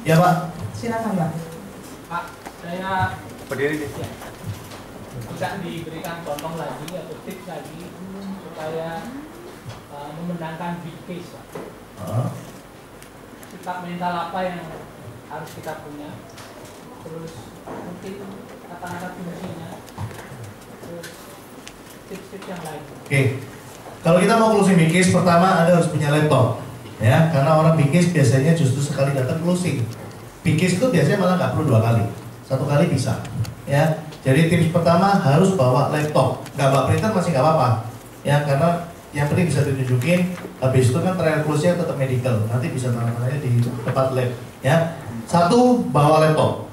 Ya Pak. Silakan Pak. Pak, saya berdiri nih. ya, bisa diberikan contoh lagi atau tips lagi supaya memenangkan big case, Pak. Sikap mental apa yang harus kita punya? Terus mungkin kata-kata fungsinya, terus tips-tips yang lain. Oke. Kalau kita mau closing big case, pertama Anda harus punya laptop. Ya, karena orang big case biasanya justru sekali datang closing. Big case itu biasanya malah nggak perlu 2 kali, 1 kali bisa. Ya, jadi tips pertama harus bawa laptop. Nggak bawa printer masih nggak apa-apa. Ya, karena yang penting bisa ditunjukin. Habis itu kan trial close-nya tetap medical. Nanti bisa tanda-tandanya di tempat lab. Ya, 1 bawa laptop.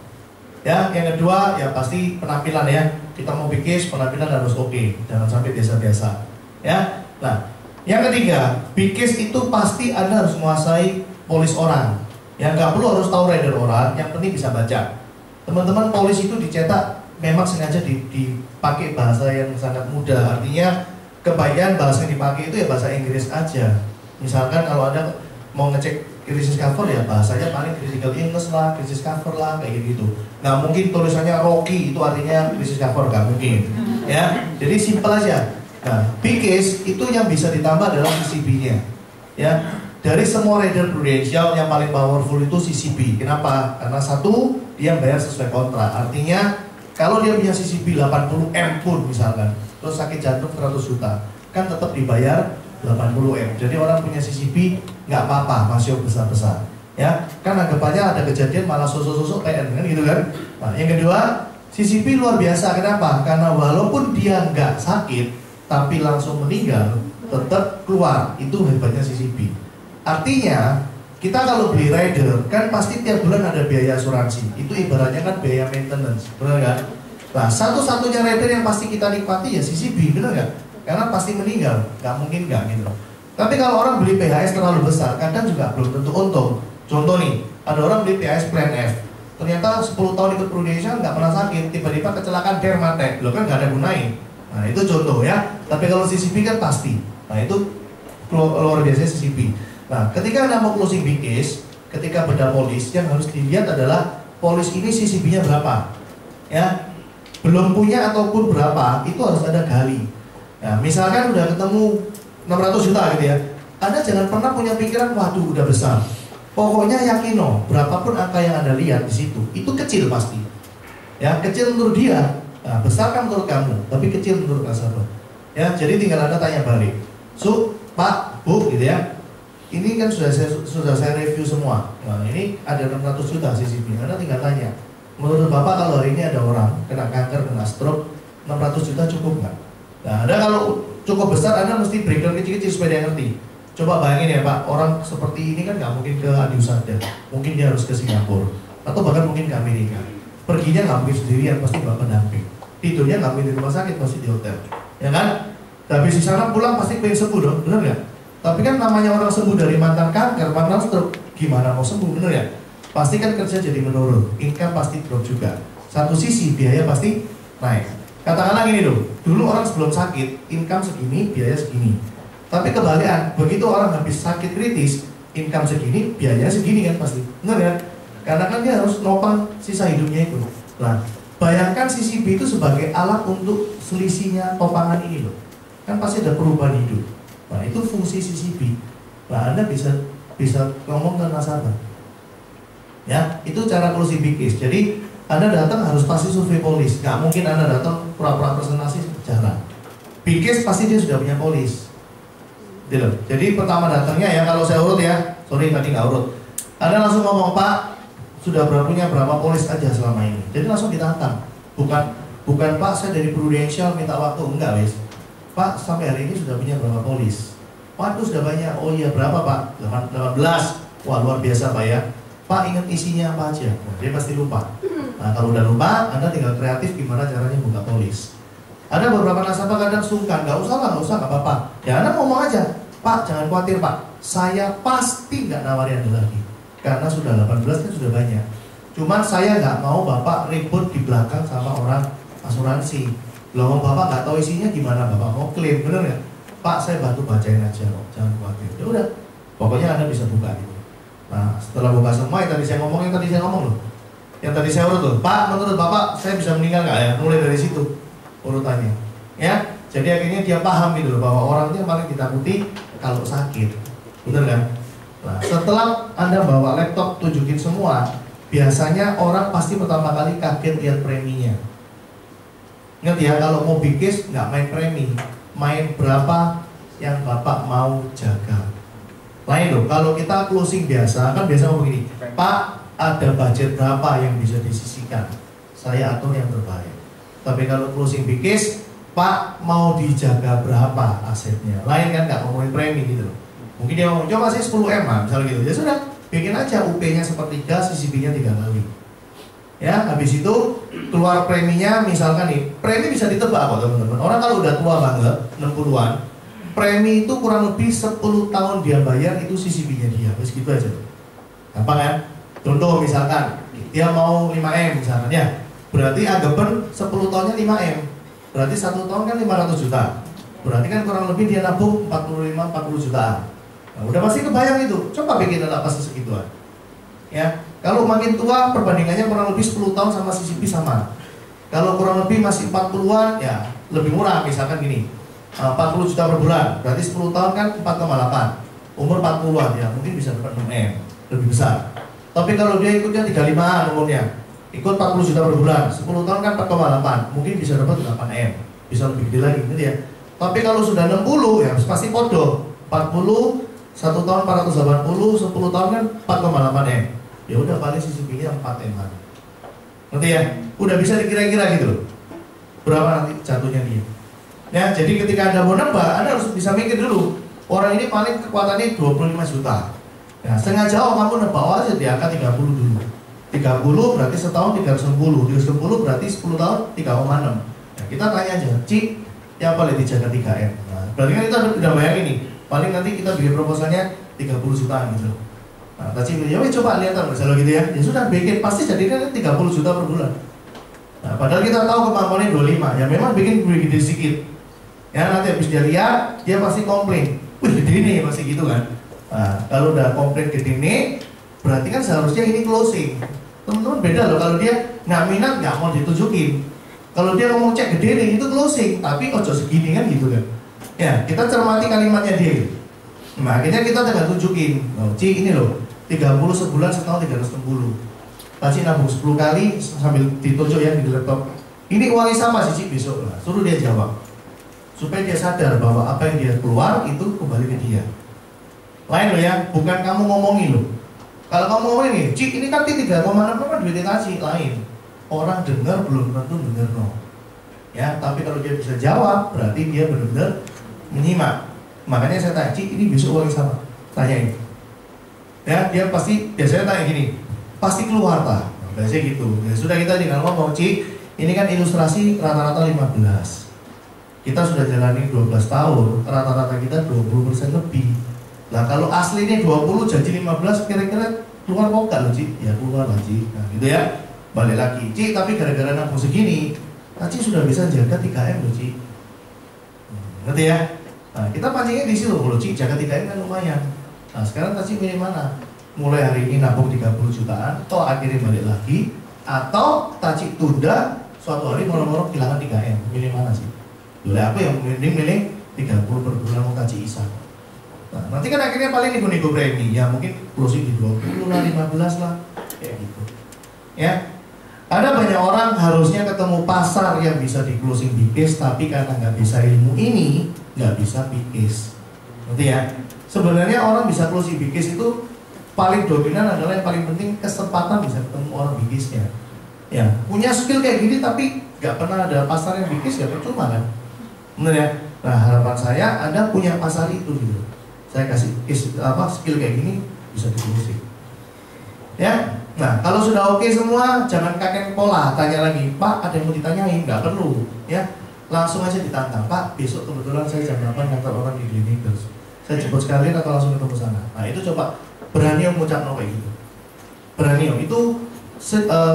Ya, yang kedua ya pasti penampilan ya. Kita mau big case, penampilan harus oke. Jangan sampai biasa-biasa. Ya, nah. Yang ketiga, big case itu pasti Anda harus menguasai polis orang. Yang nggak perlu harus tahu rider orang, yang penting bisa baca. Teman-teman, polis itu dicetak memang sengaja dipakai bahasa yang sangat mudah. Artinya kebanyakan bahasa yang dipakai itu ya bahasa Inggris aja. Misalkan kalau Anda mau ngecek crisis cover ya bahasanya paling critical illness lah, crisis cover lah, kayak gitu. Nggak mungkin tulisannya Rocky itu artinya crisis cover, nggak mungkin. Ya, jadi simple aja. Nah, big case itu yang bisa ditambah adalah CCP-nya. Ya, dari semua rider prudensial yang paling powerful itu CCP. Kenapa? Karena 1, dia bayar sesuai kontrak. Artinya kalau dia punya CCP 80M pun misalkan, terus sakit jantung 100 juta, kan tetap dibayar 80M. Jadi orang punya CCP nggak apa-apa, masih besar-besar. Ya, kan anggapannya ada kejadian malah sosok-sosok PN kan gitu kan. Nah, yang kedua, CCP luar biasa. Kenapa? Karena walaupun dia nggak sakit tapi langsung meninggal, tetap keluar. Itu hebatnya CCP. Artinya kita kalau beli rider kan pasti tiap bulan ada biaya asuransi. Itu ibaratnya kan biaya maintenance, benar kan? Nah, satu-satunya rider yang pasti kita nikmati ya CCP, benar nggak? Karena pasti meninggal, nggak mungkin nggak gitu. Tapi kalau orang beli PHS terlalu besar, kadang juga belum tentu untung. Contoh nih, ada orang beli PHS plan F, ternyata 10 tahun ikut Prudential nggak pernah sakit, tiba-tiba kecelakaan mati, lo kan nggak ada gunain. Nah, itu contoh ya. Tapi kalau CCP kan pasti. Nah, itu luar biasa CCP. Nah, ketika Anda mau closing big case, ketika beda polis, yang harus dilihat adalah polis ini CCP-nya berapa. Ya, belum punya ataupun berapa, itu harus ada gali. Nah, misalkan udah ketemu 600 juta gitu ya, Anda jangan pernah punya pikiran, waduh udah besar. Pokoknya yakin berapapun angka yang Anda lihat di situ, itu kecil pasti. Ya, kecil menurut dia. Nah, besar kan menurut kamu, tapi kecil menurut nasabah. Ya, jadi tinggal Anda tanya balik. So, Pak, Bu, gitu ya. Ini kan sudah saya review semua. Nah, ini ada 600 juta CCP. Anda tinggal tanya. Menurut Bapak kalau hari ini ada orang kena kanker, kena stroke, 600 juta cukup nggak? Nah, Anda kalau cukup besar, Anda mesti breakdown kecil-kecil supaya dia ngerti. Coba bayangin ya Pak, orang seperti ini kan nggak mungkin ke Adiusada. Mungkin dia harus ke Singapura. Atau bahkan mungkin ke Amerika. Perginya nggak mungkin sendirian, pasti bawa pendamping. Tidurnya nggak mungkin di rumah sakit, pasti di hotel, ya kan? Habis di sana pulang pasti pengen sembuh dong, bener nggak? Tapi kan namanya orang sembuh dari mantan kanker, mantan stroke, gimana mau sembuh, bener ya? Pasti kan kerja jadi menurun, income pasti drop juga. Satu sisi biaya pasti naik. Katakanlah gini dulu orang sebelum sakit, income segini, biaya segini. Tapi kebalikan, begitu orang habis sakit kritis, income segini, biayanya segini kan pasti, bener ya? Karena kan dia harus nopang sisa hidupnya itu. Nah, bayangkan CCP itu sebagai alat untuk selisihnya topangan ini loh. Kan pasti ada perubahan hidup. Nah, itu fungsi CCP. Nah, Anda bisa ngomong ke nasabah. Ya, itu cara closing big case. Jadi, Anda datang harus pasti survei polis. Nggak mungkin Anda datang pura-pura presentasi, jarang. Big case pasti dia sudah punya polis. Gitu. Jadi, pertama datangnya ya, kalau saya urut ya, sorry tadi nggak urut. Anda langsung ngomong, Pak, sudah punya berapa polis aja selama ini. Jadi langsung ditantang. Bukan Pak, saya dari Prudential minta waktu. Enggak, wes. Pak, sampai hari ini sudah punya berapa polis? Waduh, sudah banyak. Oh iya, berapa Pak? 18. Wah, luar biasa Pak ya. Pak, ingat isinya apa aja? Nah, dia pasti lupa. Nah, kalau udah lupa, Anda tinggal kreatif gimana caranya buka polis. Ada beberapa nasabah kadang sungkan, nggak usah, nggak apa-apa. Ya Anda ngomong aja, Pak, jangan khawatir Pak. Saya pasti nggak nawarin Anda lagi. Karena sudah 18 kan sudah banyak. Cuman saya nggak mau Bapak ribut di belakang sama orang asuransi. Loh, Bapak nggak tahu isinya gimana, Bapak mau klaim, bener nggak? Pak, saya bantu bacain aja kok, jangan khawatir. Ya udah, pokoknya Anda bisa buka gitu. Nah, setelah buka semua yang tadi saya ngomong loh. Yang tadi saya urut tuh, Pak, menurut Bapak saya bisa meninggal nggak ya? Mulai dari situ urutannya. Ya, jadi akhirnya dia paham gitu loh bahwa orang itu yang paling ditakuti kalau sakit. Bener kan? Nah, setelah Anda bawa laptop tunjukin semua, biasanya orang pasti pertama kali kaget lihat preminya. Ingat ya, kalau mau bikis nggak main premi, main berapa yang Bapak mau jaga. Lain loh, kalau kita closing biasa kan biasa ngomong begini, Pak, ada budget berapa yang bisa disisihkan, saya atur yang terbaik. Tapi kalau closing bikis, Pak mau dijaga berapa asetnya, lain kan nggak ngomongin premi gitu loh. Mungkin dia ngomong, coba sih 10 M misalnya gitu, ya sudah, bikin aja UP-nya sepertiga, CCP-nya 3 kali. Ya, habis itu keluar preminya, misalkan nih, premi bisa ditebak kok teman-teman. Orang kalau udah tua banget, 60-an, premi itu kurang lebih 10 tahun dia bayar, itu CCP-nya dia, terus gitu aja. Gampang kan? Contoh misalkan, dia mau 5M misalkan ya, berarti anggapan 10 tahunnya 5M, berarti 1 tahun kan 500 juta. Berarti kan kurang lebih dia nabung 45-40 jutaan. Nah, udah pasti kebayang itu, coba bikin anak pas segituan. Ya, kalau makin tua perbandingannya kurang lebih 10 tahun sama CCP sama. Kalau kurang lebih masih 40-an ya lebih murah, misalkan gini, 40 juta per bulan, berarti 10 tahun kan 4,8. Umur 40-an ya mungkin bisa dapat 6M, lebih besar. Tapi kalau dia ikutnya 35-an umurnya, ikut 40 juta per bulan, 10 tahun kan 4,8, mungkin bisa dapat 8M, bisa lebih gede lagi gitu ya. Tapi kalau sudah 60 ya pasti podo, 40 1 tahun 480, 10 tahun kan 4,8M. Ya udah paling CCP-nya 4M. Ngerti ya? Udah bisa dikira-kira gitu loh. Berapa nanti jatuhnya dia. Ya, jadi ketika Anda mau nembak, Anda harus bisa mikir dulu. Orang ini paling kekuatannya 25 juta. Ya, setengah jauh kamu nembak aja di angka 30 dulu. 30 berarti setahun 310, 310 berarti 10 tahun 3,6. Ya, kita tanya aja, Cik, yang paling dijaga 3M. Nah, berarti kan kita udah bayangin nih. Paling nanti kita bikin proposalnya 30 jutaan gitu. Nah, tadi ya coba lihat misalnya gitu ya. Ya sudah bikin pasti jadinya 30 juta per bulan. Nah, padahal kita tahu kemampuannya 25. Ya memang bikin gede sedikit. Ya nanti habis dia lihat, dia pasti komplain. Wih gede nih pasti gitu kan. Nah, kalau udah komplain gede nih, berarti kan seharusnya ini closing. Teman-teman beda loh kalau dia nggak minat nggak mau ditunjukin. Kalau dia ngomong cek gede nih itu closing, tapi ojo segini kan gitu kan. Ya, kita cermati kalimatnya dia. Nah, akhirnya kita tinggal tunjukin. Oh, Ci, ini loh, 30 sebulan setahun 360. Tadi nabung 10 kali sambil ditunjuk ya di laptop. Ini uangnya sama sih Ci besok. Nah, suruh dia jawab. Supaya dia sadar bahwa apa yang dia keluar itu kembali ke dia. Lain loh ya, bukan kamu ngomongin loh. Kalau kamu ngomongin nih, Ci, ini kan 3,6 kan duitnya tadi lain. Orang dengar belum tentu benar no. Ya, tapi kalau dia bisa jawab, berarti dia benar-benar menyimak. Makanya saya tanya, Cik, ini besok uang sama? Tanyain. Ya, dia pasti biasanya tanya gini, pasti keluar Pak. Nah, biasanya gitu. Ya, sudah kita tinggal ngomong, Cik, ini kan ilustrasi rata-rata 15. Kita sudah jalani 12 tahun, rata-rata kita 20% lebih. Nah, kalau aslinya 20 janji 15, kira-kira keluar kok enggak loh, Cik? Ya, keluar lah, Cik. Nah, gitu ya. Balik lagi, Cik, tapi gara-gara nabung segini, Cik sudah bisa jaga 3M loh, Cik. Ngerti ya? Nah, kita pancingnya di situ, kalau Cik jaga 3M kan lumayan. Nah, sekarang Cik milih mana? Mulai hari ini nabung 30 jutaan, atau akhirnya balik lagi, atau Cik tunda, suatu hari moro-moro kehilangan 3M. Milih mana sih? Boleh aku yang milih 30 per bulan mau Cik Isa. Nah, nanti kan akhirnya paling nego-nego premi, ya mungkin closing di 20 lah, 15 lah, kayak gitu. Ya, ada banyak orang harusnya ketemu pasar yang bisa di closing bikis, tapi karena nggak bisa ilmu ini, nggak bisa bikis. Ngerti ya? Sebenarnya orang bisa closing bikis itu paling dominan adalah yang paling penting kesempatan bisa ketemu orang bikisnya. Ya, punya skill kayak gini tapi nggak pernah ada pasar yang bikis ya percuma kan? Bener ya? Nah harapan saya Anda punya pasar itu gitu. Saya kasih skill kayak gini bisa di closing. Ya, nah kalau sudah oke semua, jangan kakek pola, tanya lagi, Pak ada yang mau ditanyain, nggak perlu, ya langsung aja ditantang, Pak besok kebetulan saya jam 8 kantor orang di klinik terus, saya jemput sekalian atau langsung ketemu sana. Nah itu coba berani yang mengucap kayak gitu, berani yang itu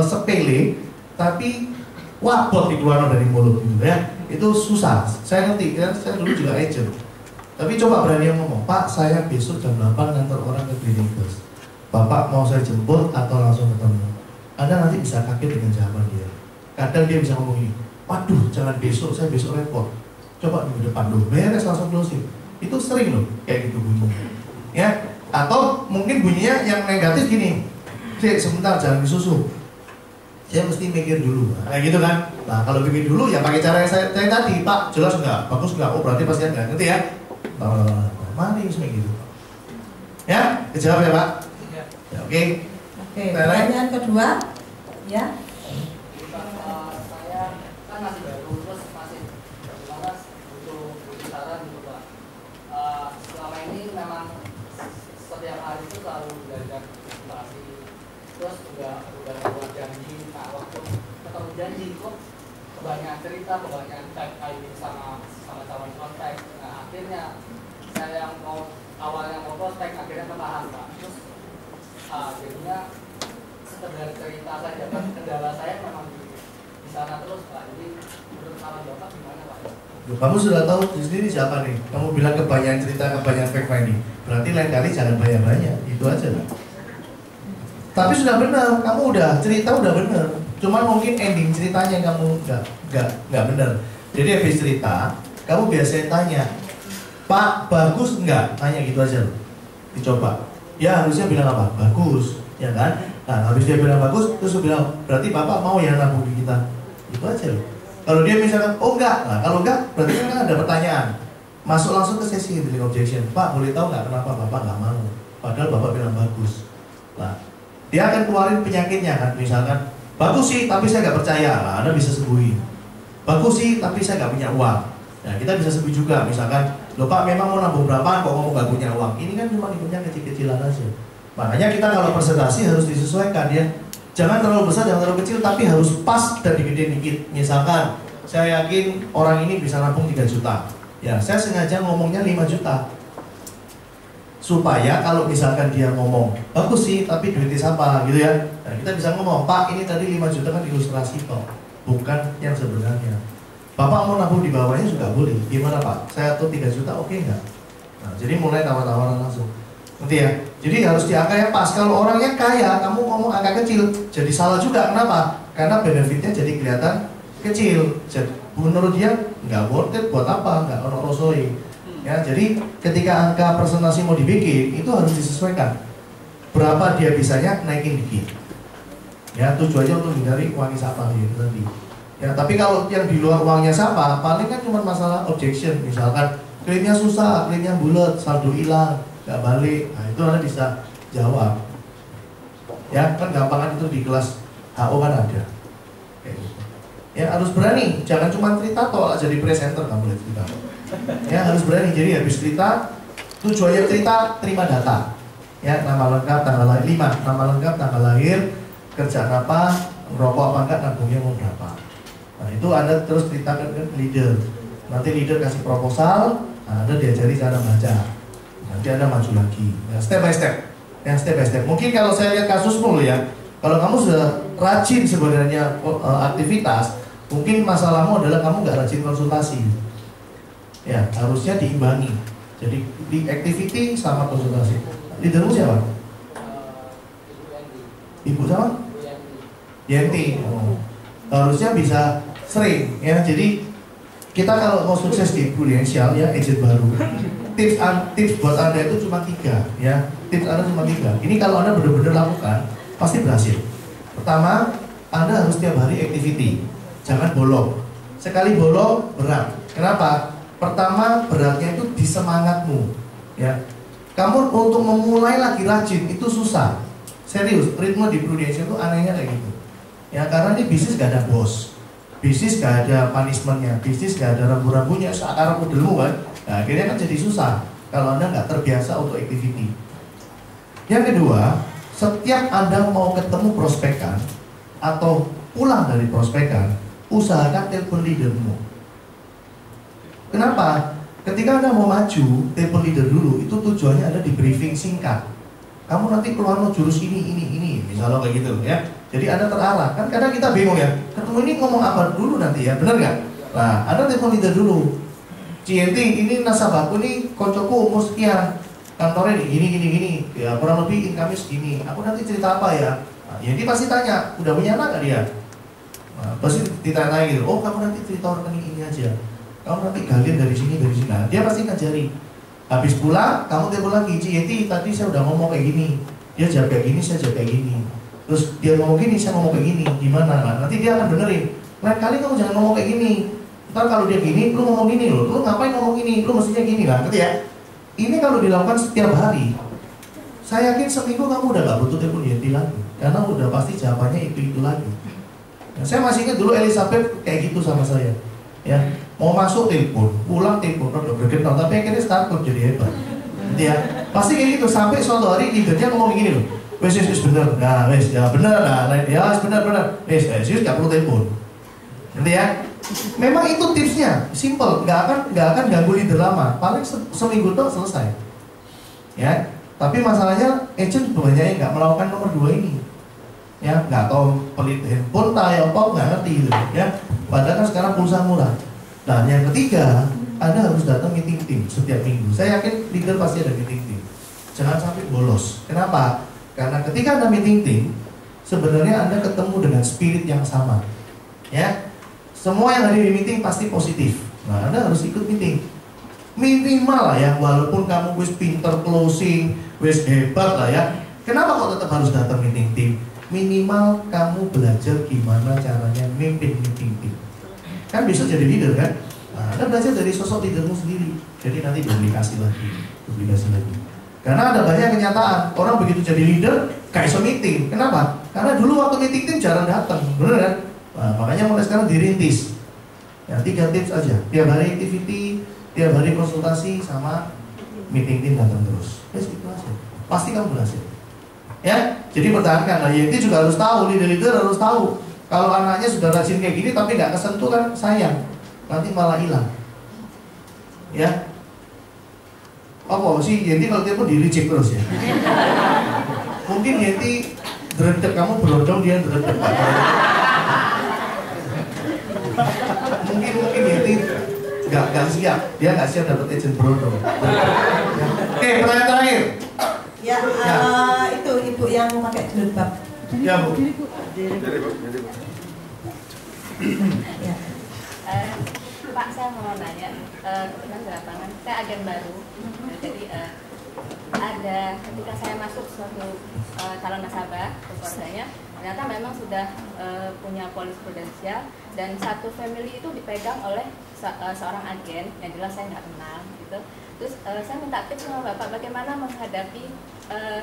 sepele, tapi wabot dikeluarkan dari mulut gitu ya, itu susah, saya ngerti, kan saya dulu juga agent, tapi coba berani yang ngomong, Pak saya besok jam 8 kantor orang ke klinik terus. Bapak mau saya jemput atau langsung ketemu? Anda nanti bisa kaget dengan jawaban dia. Kadang dia bisa ngomong gini, waduh jangan besok, saya besok repot. Coba minggu depan loh, beres langsung closing. Itu sering loh, kayak gitu bunyinya. Ya, atau mungkin bunyinya yang negatif gini, sebentar jangan disusul. Saya mesti mikir dulu, kayak gitu kan. Nah kalau mikir dulu ya pakai cara yang saya tadi, Pak jelas nggak, bagus nggak, oh berarti pasti nggak, ngerti ya? Mari seperti gitu. Ya, dijawab ya Pak? Ya. Ya, oke. Oke, pertanyaan kedua, ya. Saya kan masih baru, terus masih gimana butuh saran gitu Pak. Selama ini memang setiap hari itu selalu belajar presentasi, terus udah buat janji. Nah waktu ketemu janji kok kebanyakan cerita, kebanyakan type ID sama calon prospek. Nah akhirnya saya yang awalnya mau prospek akhirnya ketahan Pak. Terus jadinya sekedar cerita saja, kan kendala saya memang di sana terus Pak. Jadi menurut saran Bapak gimana Pak? Kamu sudah tahu sendiri siapa nih? Kamu bilang kebanyakan cerita, kebanyakan fact finding. Berarti lain kali jangan banyak-banyak, itu aja lah. Tapi sudah benar, kamu udah cerita udah benar. Cuman mungkin ending ceritanya kamu nggak benar. Jadi habis cerita, kamu biasanya tanya, Pak bagus nggak? Tanya gitu aja loh. Dicoba. Ya harusnya bilang apa? Bagus, ya kan? Nah habis dia bilang bagus, terus dia bilang berarti Bapak mau ya nabung di kita? Itu aja loh. Kalau dia misalkan, oh enggak, nah kalau enggak berarti kan ada pertanyaan. Masuk langsung ke sesi handling objection. Pak boleh tahu nggak kenapa Bapak nggak mau? Padahal Bapak bilang bagus. Nah dia akan keluarin penyakitnya kan, misalkan bagus sih tapi saya nggak percaya. Nah Anda bisa sembuhin. Bagus sih tapi saya nggak punya uang. Nah kita bisa sembuh juga, misalkan loh Pak memang mau nabung berapa kok ngomong nggak punya uang. Ini kan cuma punya kecil-kecilan aja. Makanya kita kalau presentasi harus disesuaikan ya. Jangan terlalu besar, jangan terlalu kecil, tapi harus pas dan digedein dikit. Misalkan, saya yakin orang ini bisa nampung 3 juta. Ya, saya sengaja ngomongnya 5 juta. Supaya kalau misalkan dia ngomong, bagus sih, tapi duitnya siapa gitu ya. Nah, kita bisa ngomong, Pak ini tadi 5 juta kan ilustrasi kok, bukan yang sebenarnya. Bapak mau nabung di bawahnya juga boleh. Gimana Pak? Saya atur 3 juta, oke nggak? Nah, jadi mulai tawar-tawaran langsung. Ngerti ya? Jadi harus di angka yang pas. Kalau orangnya kaya, kamu ngomong angka kecil, jadi salah juga. Kenapa? Karena benefitnya jadi kelihatan kecil. Jadi, menurut dia nggak worth it buat apa? Nggak ono rosoi. Ya, jadi ketika angka presentasi mau dibikin, itu harus disesuaikan. Berapa dia bisanya naikin dikit. Ya, tujuannya untuk hindari uangnya siapa gitu tadi. Ya, tapi kalau yang di luar uangnya siapa, paling kan cuma masalah objection. Misalkan klaimnya susah, klaimnya bulat, saldo hilang, nggak balik, nah itu Anda bisa jawab. Ya kan gampangan itu di kelas HO kan ada. Kayak gitu. Ya harus berani, jangan cuma cerita toh jadi presenter kamu boleh cerita. Ya harus berani, jadi habis cerita tujuannya cerita terima data. Ya nama lengkap, tanggal lahir 5, nama lengkap, tanggal lahir, kerjaan apa, ngerokok apa enggak, nabungnya mau berapa. Nah itu Anda terus ceritakan ke leader. Nanti leader kasih proposal, nah, Anda diajari cara baca. Nanti Anda maju lagi, ya, step by step, ya step by step. Mungkin kalau saya lihat kasusmu ya, kalau kamu sudah rajin sebenarnya aktivitas, mungkin masalahmu adalah kamu nggak rajin konsultasi. Ya harusnya diimbangi. Jadi di activity sama konsultasi. Leadermu siapa? Ibu sama? Yenti. Oh. Harusnya bisa sering ya. Jadi kita kalau mau sukses di Prudential ya, agent baru, tips buat Anda itu cuma 3 ya. Tips Anda cuma 3. Ini kalau Anda benar-benar lakukan pasti berhasil. Pertama, Anda harus tiap hari activity. Jangan bolong. Sekali bolong berat. Kenapa? Pertama, beratnya itu di semangatmu ya. Kamu untuk memulai lagi rajin itu susah. Serius, ritme di Prudential itu anehnya kayak gitu. Ya karena ini bisnis gak ada bos. Bisnis gak ada punishmentnya, bisnis gak ada rambu-rambunya, seakan modelmu kan. Nah, akhirnya kan jadi susah kalau Anda nggak terbiasa untuk activity. Yang kedua, setiap Anda mau ketemu prospekan atau pulang dari prospekan, usahakan telepon leadermu. Kenapa? Ketika Anda mau maju, telepon leader dulu, itu tujuannya ada di briefing singkat. Kamu nanti keluar mau jurus ini, misalnya kayak gitu ya. Jadi Anda terarah, kan kadang kita bingung ya, ketemu ini ngomong apa dulu nanti ya, benar nggak? Nah, Anda telepon leader dulu. CNT, ini nasabahku nih, koncoku umur sekian. kantornya gini, ya kurang lebih income-nya segini, aku nanti cerita apa ya? Nah, ya dia pasti tanya, udah punya anak nggak dia? Nah, pasti ditanya gitu, oh kamu nanti cerita rekening ini aja, kamu nanti galian dari sini, nah, dia pasti ngajari. Habis pulang, kamu telepon lagi, Yeti tadi saya udah ngomong kayak gini, dia jawab kayak gini, saya jawab kayak gini, terus dia ngomong gini, saya ngomong kayak gini, gimana? Nah, nanti dia akan benerin, lain kali kamu jangan ngomong kayak gini, ntar kalau dia gini, lu ngomong gini loh, lu ngapain ngomong gini, lu mestinya gini lah, ngerti ya? Ini kalau dilakukan setiap hari, saya yakin seminggu kamu udah gak butuh telepon Yeti lagi, karena udah pasti jawabannya itu lagi. Nah, saya masih ingat dulu Elizabeth kayak gitu sama saya, ya mau masuk telepon, pulang telepon, udah bergenang, tapi akhirnya startup jadi hebat, ya pasti kayak gitu sampai suatu hari leadernya ngomong gini loh, wes bener, nah wes ya bener, nah ya bener, wes gak perlu telepon, nanti ya. Memang itu tipsnya, simple, nggak akan ganggu leader lama, paling seminggu tuh selesai, ya. Tapi masalahnya agent banyak yang nggak melakukan nomor 2 ini, ya, nggak tahu pelit handphone, tahu apa, nggak ngerti gitu, ya. Padahal kan sekarang pulsa murah. Dan yang ketiga, Anda harus datang meeting tim setiap minggu. Saya yakin leader pasti ada meeting tim. Jangan sampai bolos. Kenapa? Karena ketika Anda meeting tim, sebenarnya Anda ketemu dengan spirit yang sama, ya. Semua yang hadir di meeting pasti positif. Nah, Anda harus ikut meeting. Minimal lah ya, walaupun kamu wis pinter closing, wis hebat lah ya. Kenapa kok tetap harus datang meeting tim? Minimal kamu belajar gimana caranya mimpin meeting tim. Kan besok jadi leader kan? Nah, Anda belajar dari sosok leadermu sendiri. Jadi nanti duplikasi lagi. Karena ada banyak kenyataan, orang begitu jadi leader, kayak so meeting. Kenapa? Karena dulu waktu meeting tim jarang datang, bener kan? Nah, makanya mulai sekarang dirintis. Ya, 3 tips aja. Tiap hari activity, tiap hari konsultasi sama meeting tim datang terus. Itu aja. Pasti kamu berhasil. Ya, jadi pertahankan. Nah, Yeti juga harus tahu, leader harus tahu. Kalau anaknya sudah rajin kayak gini tapi nggak kesentuh kan sayang. Nanti malah hilang. Ya. Apa sih Yeti kalau telepon di reject terus ya? Mungkin Yeti dredeg, kamu berondong dia dredeg. Mungkin Yeti nggak siap, dia nggak siap dapat agent berondong. Oke, pertanyaan terakhir. Ya, itu ibu yang pakai jilbab. Ya Bu. Ya. Pak, saya mau nanya, kebetulan di lapangan, saya agen baru, jadi ada ketika saya masuk suatu calon nasabah ke keluarganya, ternyata memang sudah punya polis prudensial dan satu family itu dipegang oleh seorang agen yang jelas saya nggak kenal gitu. Terus saya minta tips sama Bapak bagaimana menghadapi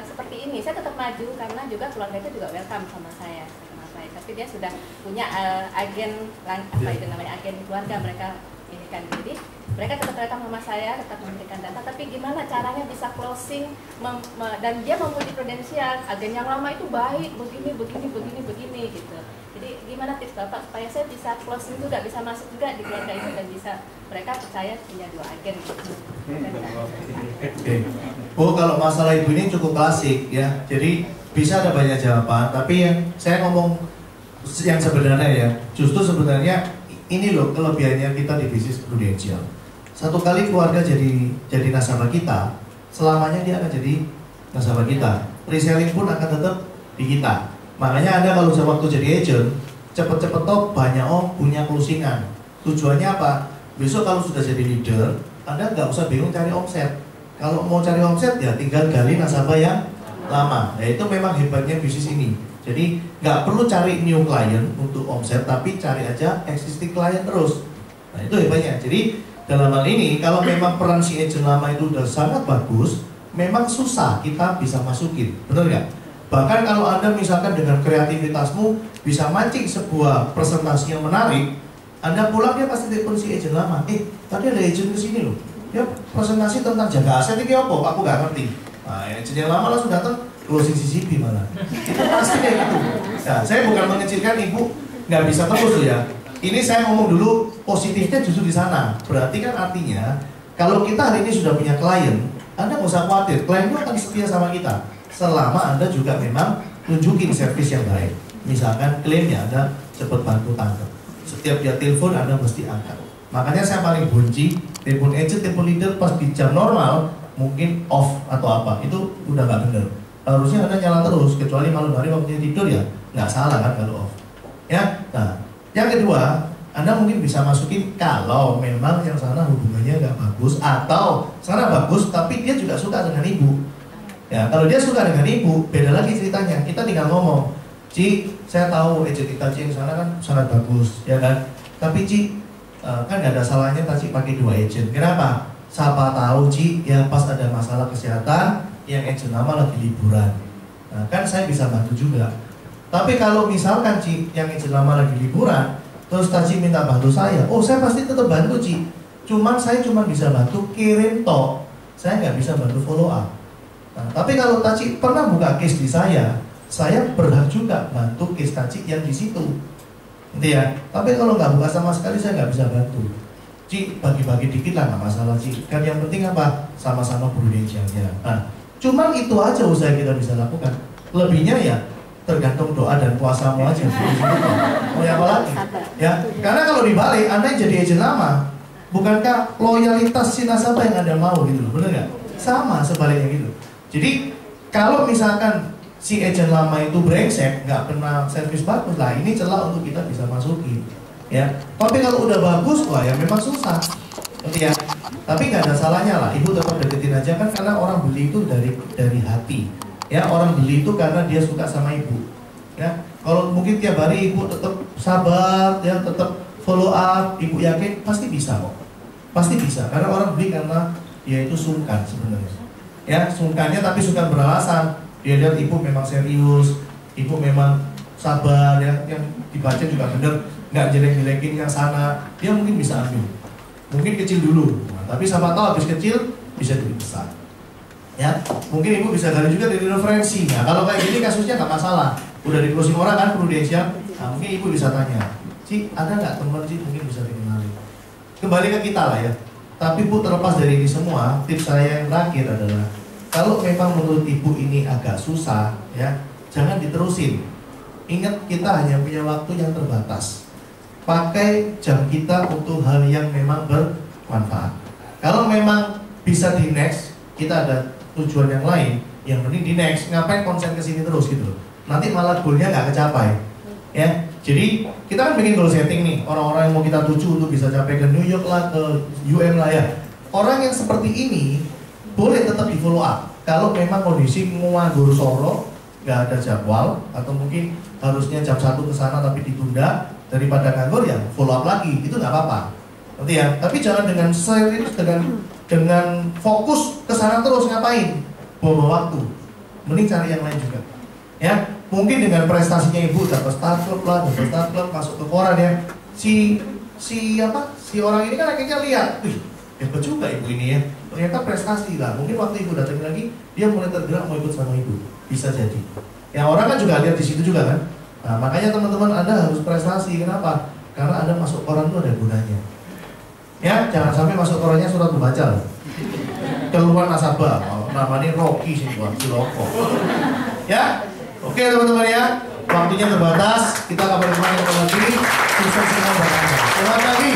seperti ini. Saya tetap maju karena juga keluarga itu juga welcome sama saya. Tapi dia sudah punya agen apa itu namanya, agen keluarga mereka ini kan, jadi mereka tetap welcome sama saya, tetap memberikan data, tapi gimana caranya bisa closing dan dia memuji prudensial, agen yang lama itu baik begini gitu. Jadi gimana tips Bapak supaya saya bisa closing juga, bisa masuk juga di keluarga itu dan bisa mereka percaya punya 2 agen gitu. Oh, kalau masalah ibu ini cukup klasik ya. Jadi bisa ada banyak jawaban, tapi yang saya ngomong yang sebenarnya ya, justru sebenarnya ini loh kelebihannya kita di bisnis prudensial. Satu kali keluarga jadi nasabah kita, selamanya dia akan jadi nasabah kita. Reselling pun akan tetap di kita. Makanya Anda kalau waktu jadi agent, cepet-cepet toh banyak punya closingan. Tujuannya apa? Besok kalau sudah jadi leader, Anda nggak usah bingung cari omset. Kalau mau cari omset ya tinggal gali nasabah yang lama. Nah, itu memang hebatnya bisnis ini. Jadi nggak perlu cari new client untuk omset, tapi cari aja existing client terus. Nah, itu hebatnya. Jadi dalam hal ini kalau memang peran si agent lama itu udah sangat bagus, memang susah kita bisa masukin, benar nggak? Bahkan kalau Anda misalkan dengan kreativitasmu bisa mancing sebuah presentasi yang menarik, Anda pulang dia pasti telepon si agent lama. Tadi ada agent kesini loh, dia presentasi tentang jaga aset ini apa? Aku nggak ngerti. Nah, agent yang lama langsung datang closing CCP malah. Itu pasti kayak gitu. Nah, saya bukan mengecilkan ibu nggak bisa terus ya. Ini saya ngomong dulu positifnya justru di sana. Berarti kan artinya kalau kita hari ini sudah punya klien, Anda nggak usah khawatir, klien itu akan setia sama kita selama Anda juga memang tunjukin servis yang baik. Misalkan klaimnya Anda cepat bantu tangkap. Setiap dia telepon Anda mesti angkat. Makanya saya paling benci telepon agent, telepon leader pas di jam normal mungkin off atau apa, itu udah nggak bener. Harusnya Anda nyala terus, kecuali malam hari waktunya tidur ya nggak salah kan kalau off. Ya, nah yang kedua, Anda mungkin bisa masukin kalau memang yang sana hubungannya nggak bagus atau sana bagus tapi dia juga suka dengan ibu. Ya, kalau dia suka dengan ibu, beda lagi ceritanya. Kita tinggal ngomong, Ci, saya tahu agent kita Ci yang sana kan sangat bagus, ya kan? Tapi Ci, kan nggak ada salahnya Ci pakai 2 agent. Kenapa? Siapa tahu Ci, ya pas ada masalah kesehatan, yang agent lama lagi liburan. Nah, kan saya bisa bantu juga. Tapi kalau misalkan Ci, yang agent lama lagi liburan, terus Ci minta bantu saya, oh saya pasti tetap bantu Ci. Saya cuma bisa bantu kirim toh, saya nggak bisa bantu follow up. Nah, tapi kalau Ci pernah buka case di saya berhak juga bantu case Ci yang di situ. Gitu ya. Tapi kalau nggak buka sama sekali saya nggak bisa bantu. Ci, bagi-bagi dikit lah nggak masalah Ci. Kan yang penting apa? Sama-sama prudensialnya. Nah, cuman itu aja usaha kita bisa lakukan. Lebihnya ya tergantung doa dan puasamu aja. Mau yang apa lagi? Ya, karena kalau dibalik Anda yang jadi agent lama, bukankah loyalitas si nasabah yang Anda mau gitu loh, bener nggak? Sama sebaliknya gitu. Jadi kalau misalkan si agent lama itu brengsek, nggak pernah servis bagus lah, ini celah untuk kita bisa masukin. Ya, tapi kalau udah bagus, wah ya memang susah, gitu ya. Tapi nggak ada salahnya lah, ibu tetap deketin aja kan, karena orang beli itu dari hati. Ya, orang beli itu karena dia suka sama ibu. Ya, kalau mungkin tiap hari ibu tetap sabar, ya tetap follow up, ibu yakin pasti bisa kok, pasti bisa. Karena orang beli karena dia itu sungkan sebenarnya. Ya, sungkannya tapi sungkan beralasan. Dia lihat ibu memang serius, ibu memang sabar, ya, yang dibaca juga bener. Nggak jelek-jelekin yang sana, dia mungkin bisa ambil. Mungkin kecil dulu, nah, tapi siapa tahu habis kecil bisa jadi besar. Ya, mungkin ibu bisa gali juga dari referensi. Nah, kalau kayak gini kasusnya nggak masalah. Udah di closing orang kan prudensial. Nah, mungkin ibu bisa tanya, Ci, ada nggak teman Ci mungkin bisa dikenali? Kembali ke kita lah ya. Tapi Bu, terlepas dari ini semua, tips saya yang terakhir adalah kalau memang menurut ibu ini agak susah, ya jangan diterusin. Ingat kita hanya punya waktu yang terbatas. Pakai jam kita untuk hal yang memang bermanfaat. Kalau memang bisa di next, kita ada tujuan yang lain, yang penting di next. Ngapain konsen ke sini terus gitu? Nanti malah goalnya nggak kecapai. Ya, jadi kita kan bikin goal setting nih. Orang-orang yang mau kita tuju untuk bisa capai ke New York lah, ke UM lah ya. Orang yang seperti ini boleh tetap di follow up. Kalau memang kondisi nganggur soro, nggak ada jadwal, atau mungkin harusnya jam 1 ke sana tapi ditunda, daripada nganggur ya follow up lagi, itu nggak apa-apa, nanti ya. Tapi jangan dengan serius, dengan fokus ke sana terus, ngapain? Bawa waktu. Mending cari yang lain juga. Ya, mungkin dengan prestasinya ibu dapat start club lah, dapat start club masuk ke koran ya. Si orang ini kan akhirnya lihat, wih, hebat juga ibu ini ya. Ternyata prestasi lah. Mungkin waktu ibu datang lagi, dia mulai tergerak mau ikut sama ibu. Bisa jadi. Ya, orang kan juga lihat di situ juga kan. Nah, makanya teman-teman Anda harus prestasi. Kenapa? Karena Anda masuk koran itu ada gunanya. Ya, jangan sampai masuk korannya surat membaca. Keluar nasabah, namanya Rocky sih buat Ciloko. Ya, oke teman-teman ya. Waktunya terbatas. Kita kabar-kabar lagi. Sukses semua buat Anda. Selamat pagi.